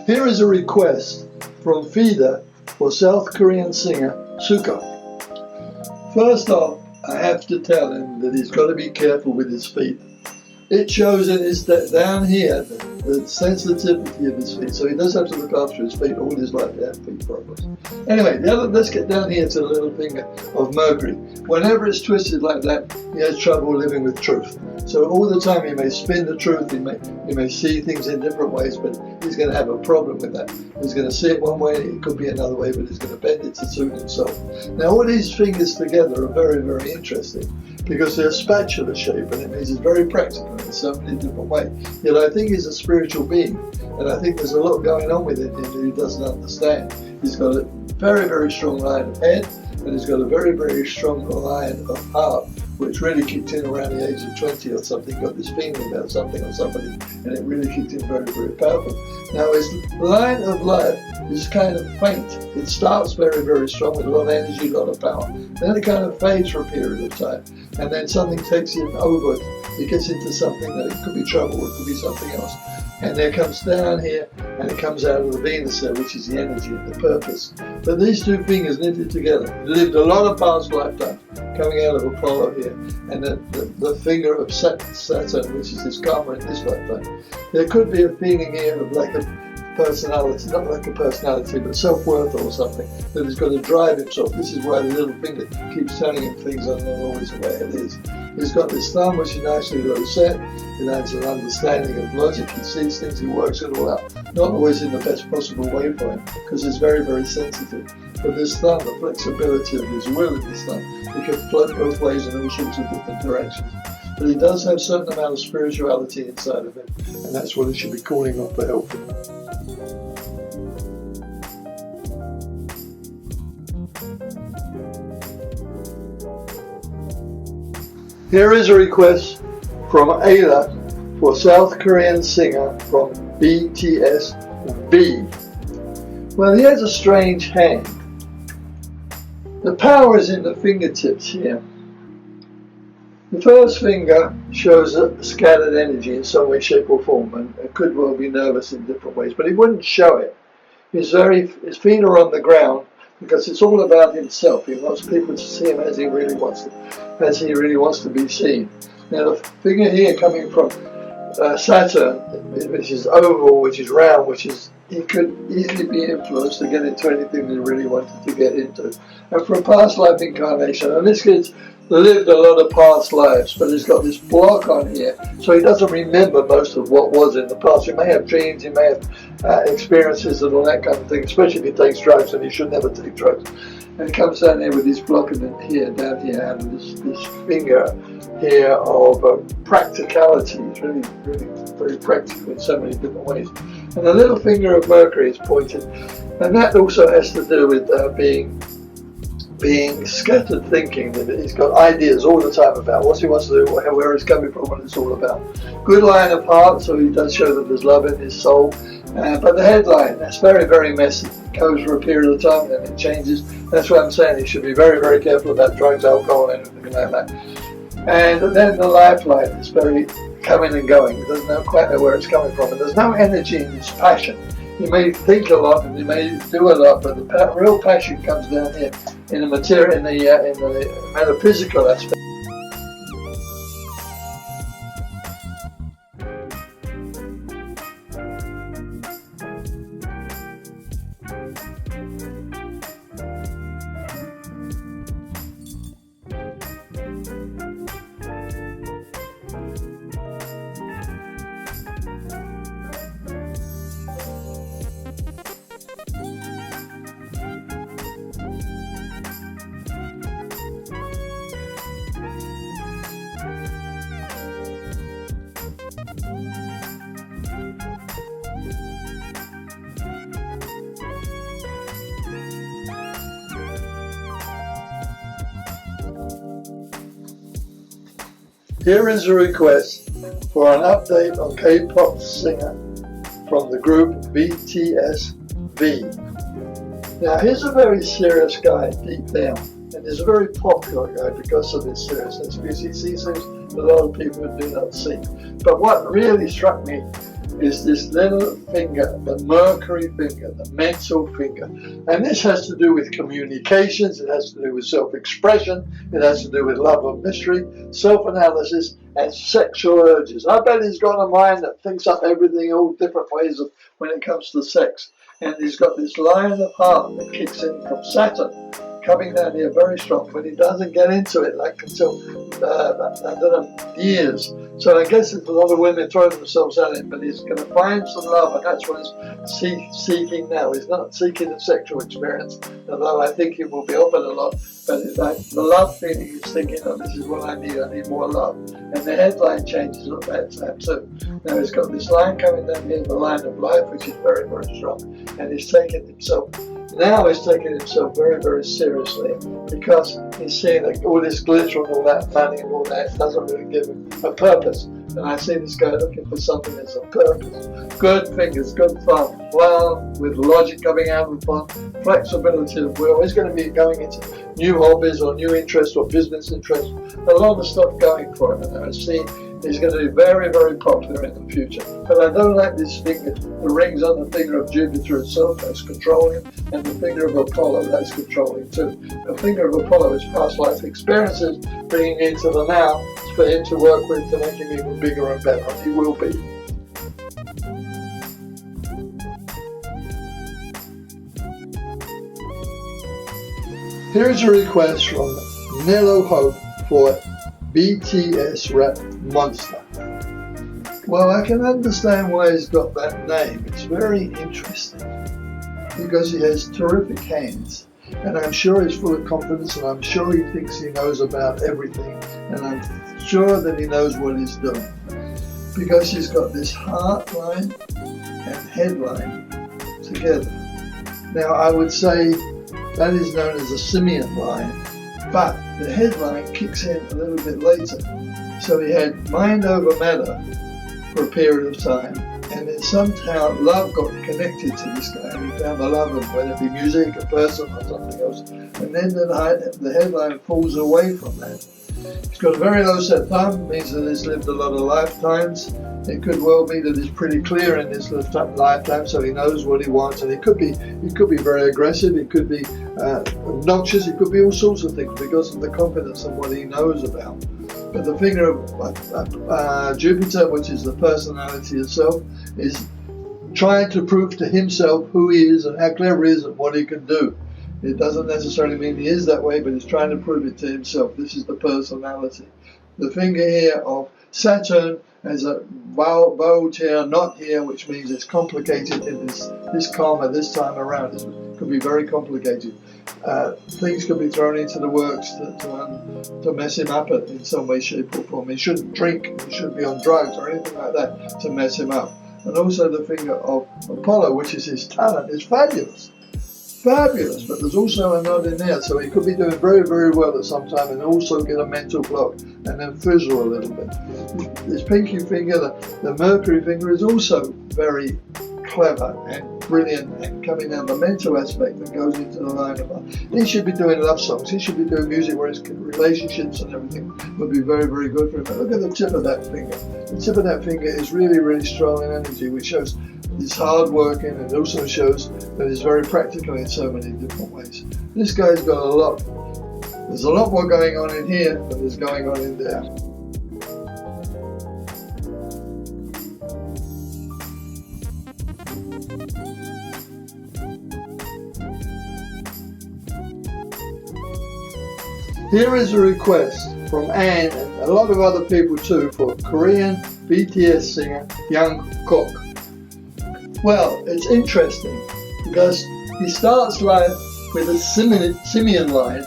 Here is a request from Fida for South Korean singer Suka. First off, I have to tell him that he's got to be careful with his feet. It shows in his down here the sensitivity of his feet, so he does have to look after his feet all his life to have feet problems. Anyway, let's get down here to the little finger of Mercury. Whenever it's twisted like that, he has trouble living with truth. So all the time he may spin the truth, he may see things in different ways, but he's going to have a problem with that. He's going to see it one way, it could be another way, but he's going to bend it to suit himself. Now all these fingers together are very, very interesting because they're spatula shaped, and it means it's very practical in so many different ways. Yet I think he's a spiritual being, and I think there's a lot going on with him that he doesn't understand. He's got a very, very strong line of head, and he's got a very, very strong line of heart, which really kicked in around the age of 20 or something, got this feeling about something or somebody, and it really kicked in very, very powerful. Now his line of life is kind of faint. It starts very, very strong with a lot of energy, a lot of power. Then it kind of fades for a period of time, and then something takes him over. It gets into something that it could be trouble, it could be something else. And there comes down here, and it comes out of the Venus there, which is the energy, the purpose. But these two fingers knitted together, lived a lot of past lifetimes, coming out of Apollo here, and the finger of Saturn, which is this karma in this lifetime. There could be a feeling here of lack of personality, not like a personality, but self-worth or something, that he's got to drive himself. This is why the little finger keeps telling him things are not always the way it is. He's got this thumb which is nicely low set. It adds an understanding of logic. He sees things, he works it all out. Not always in the best possible way for him, because it's very, very sensitive. But this thumb, the flexibility of his will in this thumb, it can float both ways in all sorts of different directions. But he does have a certain amount of spirituality inside of him, and that's what he should be calling on for help. Here is a request from Ayla for South Korean singer from BTS V. Well, he has a strange hand. The power is in the fingertips here. The first finger shows a scattered energy in some way, shape or form, and it could well be nervous in different ways, but he wouldn't show it. His feet are on the ground because it's all about himself. He wants people to see him as he really wants to be seen. Now the finger here coming from Saturn, which is oval, which is round, he could easily be influenced to get into anything that he really wanted to get into. And from past life incarnation, and this kid's lived a lot of past lives, but he's got this block on here, so he doesn't remember most of what was in the past. He may have dreams, he may have experiences and all that kind of thing, especially if he takes drugs, and he should never take drugs. And he comes down here with this block, and then here, down here, out of this finger here of practicality. It's really, really very practical in so many different ways. And the little finger of Mercury is pointed, and that also has to do with being scattered thinking, that he's got ideas all the time about what he wants to do, where he's coming from, what it's all about. Good line of heart, so he does show that there's love in his soul. But the headline, that's very, very messy. It goes for a period of time and then it changes. That's what I'm saying. He should be very, very careful about drugs, alcohol, and anything like that. And then the lifeline is very coming and going. He doesn't quite know where it's coming from. And there's no energy in his passion. He may think a lot and he may do a lot, but the real passion comes down here in the material, in the metaphysical aspect. Here is a request for an update on K-pop singer from the group BTS V. Now he's a very serious guy deep down, and he's a very popular guy because of his seriousness, because he sees things that a lot of people do not see. But what really struck me is this little finger, the Mercury finger, the mental finger. And this has to do with communications, it has to do with self-expression, it has to do with love of mystery, self-analysis, and sexual urges. I bet he's got a mind that thinks up everything, all different ways of when it comes to sex. And he's got this line of heart that kicks in from Saturn, coming down here very strong, but he doesn't get into it like until, I don't know, years. So I guess there's a lot of women throwing themselves at it, but he's going to find some love, and that's what he's seeking now. He's not seeking a sexual experience, although I think he will be offered a lot, but it's like the love feeling, he's thinking, oh, this is what I need more love. And the headline changes at that time too. Now he's got this line coming down here, the line of life, which is very, very strong, and he's taking himself very, very seriously, because he's seeing that all this glitter and all that money and all that doesn't really give him a purpose. And I see this guy looking for something that's a purpose. Good fingers, good thumb, well, with logic coming out of the fun, flexibility of will. He's going to be going into new hobbies or new interests or business interests. A lot of stuff going for him, and I see he's going to be very, very popular in the future. But I don't like this finger, the rings on the finger of Jupiter itself, that's controlling, and the finger of Apollo, that's controlling too. The finger of Apollo is past life experiences, bringing into the now for him to work with to make him even bigger and better, and he will be. Here's a request from Nello Hope for BTS rap Monster. Well, I can understand why he's got that name. It's very interesting because he has terrific hands, and I'm sure he's full of confidence, and I'm sure he thinks he knows about everything, and I'm sure that he knows what he's doing, because he's got this heart line and head line together. Now I would say that is known as a simian line, but the headline kicks in a little bit later. So he had mind over matter for a period of time, and then somehow love got connected to this guy, and he found the love of whether it be music, a person, or something else. And then the headline falls away from that. He's got a very low set thumb, means that he's lived a lot of lifetimes. It could well be that he's pretty clear in his lifetime, so he knows what he wants, and he could be very aggressive, he could be obnoxious, he could be all sorts of things because of the confidence of what he knows about. But the finger of Jupiter, which is the personality itself, is trying to prove to himself who he is and how clever he is and what he can do. It doesn't necessarily mean he is that way, but he's trying to prove it to himself. This is the personality. The finger here of Saturn has a bold here, not here, which means it's complicated in this karma this time around. It could be very complicated. Things could be thrown into the works to mess him up in some way, shape or form. He shouldn't drink, he shouldn't be on drugs or anything like that to mess him up. And also the finger of Apollo, which is his talent, is fabulous. Fabulous, but there's also a nod in there, so he could be doing very, very well at some time and also get a mental block and then fizzle a little bit. This pinky finger, the Mercury finger, is also very clever and brilliant and coming down the mental aspect that goes into the line of art. He should be doing love songs, he should be doing music where his relationships and everything would be very, very good for him. But look at the tip of that finger. The tip of that finger is really, really strong in energy, which shows he's hard working, and also shows that he's very practical in so many different ways. This guy's got a lot. There's a lot more going on in here than there's going on in there. Here is a request from Anne and a lot of other people too for Korean BTS singer Jungkook. Well, it's interesting because he starts life with a simian line,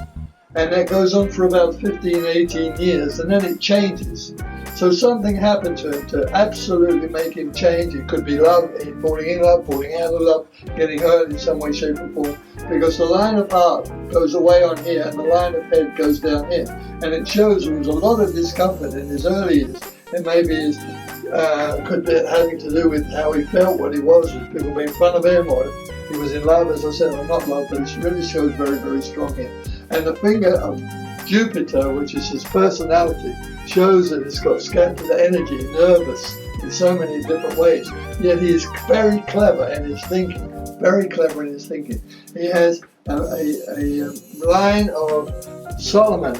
and that goes on for about 15, 18 years, and then it changes. So something happened to him to absolutely make him change. It could be love, falling in love, falling out of love, getting hurt in some way, shape or form, because the line of heart goes away on here and the line of head goes down here. And it shows there was a lot of discomfort in his early years. It maybe could be having to do with how he felt, what he was, with people making fun of him, or he was in love, as I said, or not love, but it really shows very, very strong here. And the finger of Jupiter, which is his personality, shows that it's got scattered energy, nervous, in so many different ways. Yet he is very clever in his thinking. Very clever in his thinking. He has a line of Solomon,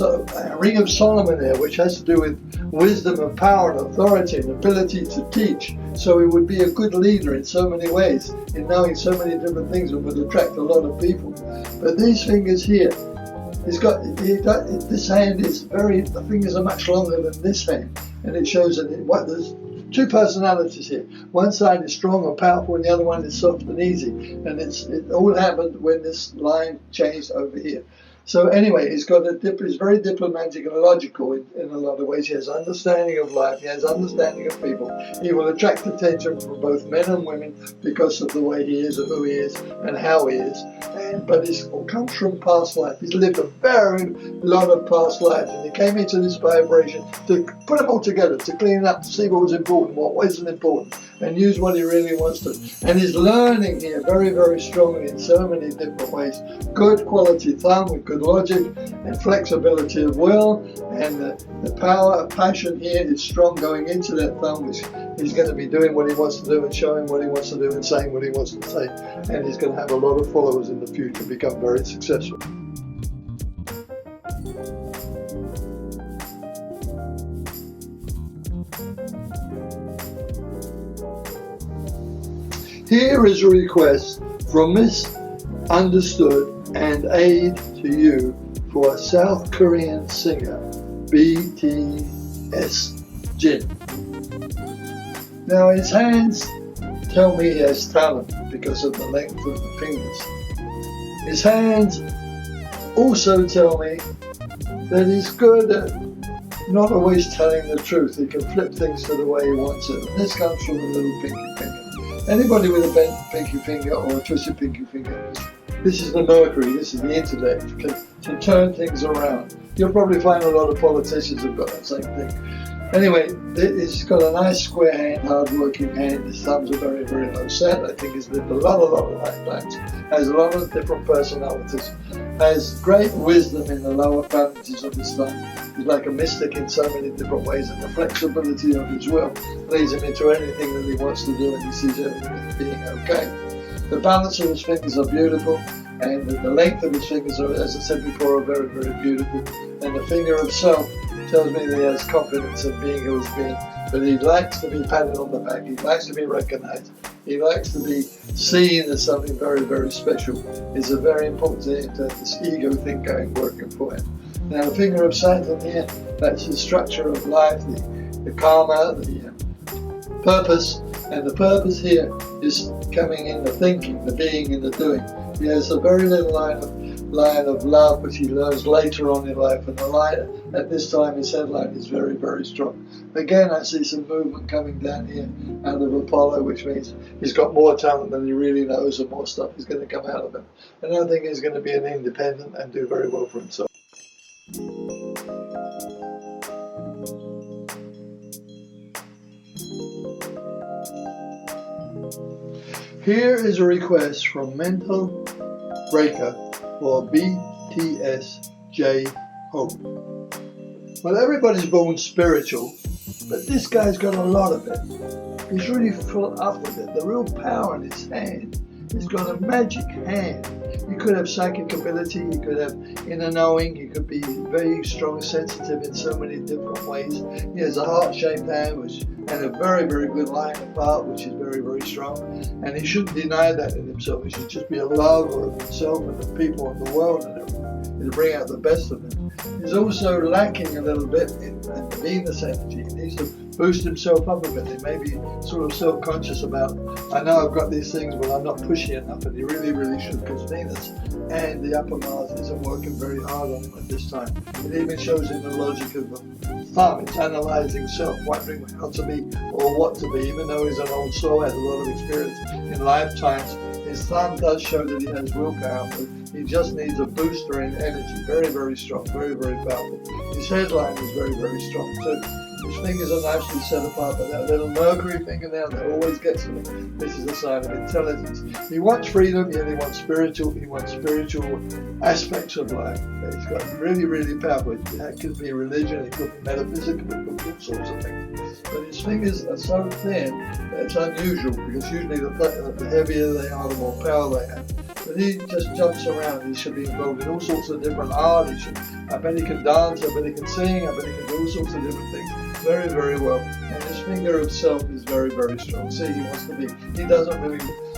a ring of Solomon here, which has to do with wisdom and power and authority and ability to teach. So he would be a good leader in so many ways, in knowing so many different things, and would attract a lot of people. But these fingers here, this hand is the fingers are much longer than this hand, and it shows that there's two personalities here. One side is strong and powerful, and the other one is soft and easy. And it all happened when this line changed over here. So anyway, he's very diplomatic and logical in a lot of ways. He has understanding of life. He has understanding of people. He will attract attention from both men and women because of the way he is and who he is and how he is. But it comes from past life. He's lived a very lot of past lives, and he came into this vibration to put them all together, to clean it up, to see what was important, what wasn't important, and use what he really wants to. And he's learning here very, very strongly in so many different ways. Good quality thumb with good logic and flexibility of will, and the power of passion here is strong going into that thumb, which he's going to be doing what he wants to do and showing what he wants to do and saying what he wants to say, and he's going to have a lot of followers in the future and become very successful. Here is a request from Miss Understood and aid to you for a South Korean singer, BTS Jin. Now his hands tell me he has talent because of the length of the fingers. His hands also tell me that he's good at not always telling the truth. He can flip things to the way he wants it. And this comes from a little pinky finger. Anybody with a bent pinky finger or a twisted pinky finger, this is the mercury, this is the intellect, can turn things around. You'll probably find a lot of politicians have got that same thing. Anyway, he's got a nice square hand, hard-working hand. His thumbs are very, very low set. I think he's lived a lot of lifetimes. Has a lot of different personalities. Has great wisdom in the lower phalanges of his thumb. He's like a mystic in so many different ways, and the flexibility of his will leads him into anything that he wants to do, and he sees everything as being okay. The balance of his fingers are beautiful, and the length of his fingers are, as I said before, are very, very beautiful. And the finger of self tells me that he has confidence in being who he's been, but he likes to be patted on the back, he likes to be recognized, he likes to be seen as something very, very special. It's a very important thing to have this ego thing working for him. Now the finger of Saturn here, that's the structure of life, the karma, the purpose, and the purpose here is coming in the thinking, the being, and the doing. He has a very little line of love, which he learns later on in life, and the line at this time his headline is very, very strong. Again, I see some movement coming down here out of Apollo, which means he's got more talent than he really knows, and more stuff is going to come out of him. And I think he's going to be an independent and do very well for himself. Here is a request from Mental Breaker for BTS J-Hope. Well, everybody's born spiritual, but this guy's got a lot of it. He's really full up with it. The real power in his hand. He's got a magic hand. He could have psychic ability, he could have inner knowing, he could be very strong, sensitive in so many different ways. He has a heart-shaped hand and a very, very good line of heart, which is very, very strong. And he shouldn't deny that in himself. He should just be a lover of himself and the people and the world and everything. He'll bring out the best of him. He's also lacking a little bit in the Venus energy. He needs to boost himself up a bit. He may be sort of self-conscious about, I know I've got these things, but I'm not pushy enough, and he really, really should, because Venus and the upper Mars isn't working very hard on him at this time. It even shows in the logic of the thumb. It's analysing self, wondering how to be or what to be, even though he's an old soul, has a lot of experience in lifetimes. His thumb does show that he has willpower, but he just needs a booster in energy. Very, very strong, very, very powerful. His headline is very, very strong too. His fingers are nicely set apart by that little mercury fingernail that always gets him. This is a sign of intelligence. He wants freedom, yet he wants spiritual aspects of life. He's got really, really powerful. That could be religion, it could be metaphysical, it could be all sorts of things. But his fingers are so thin that it's unusual, because usually the heavier they are, the more power they have. But he just jumps around. He should be involved in all sorts of different art. I bet he can dance, I bet he can sing, I bet he can do all sorts of different things very, very well. And his finger himself is very, very strong. See, he wants to be,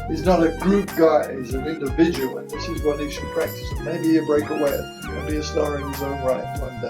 he's not a group guy, he's an individual, and this is what he should practice. And maybe he'll break away and be a star in his own right one day.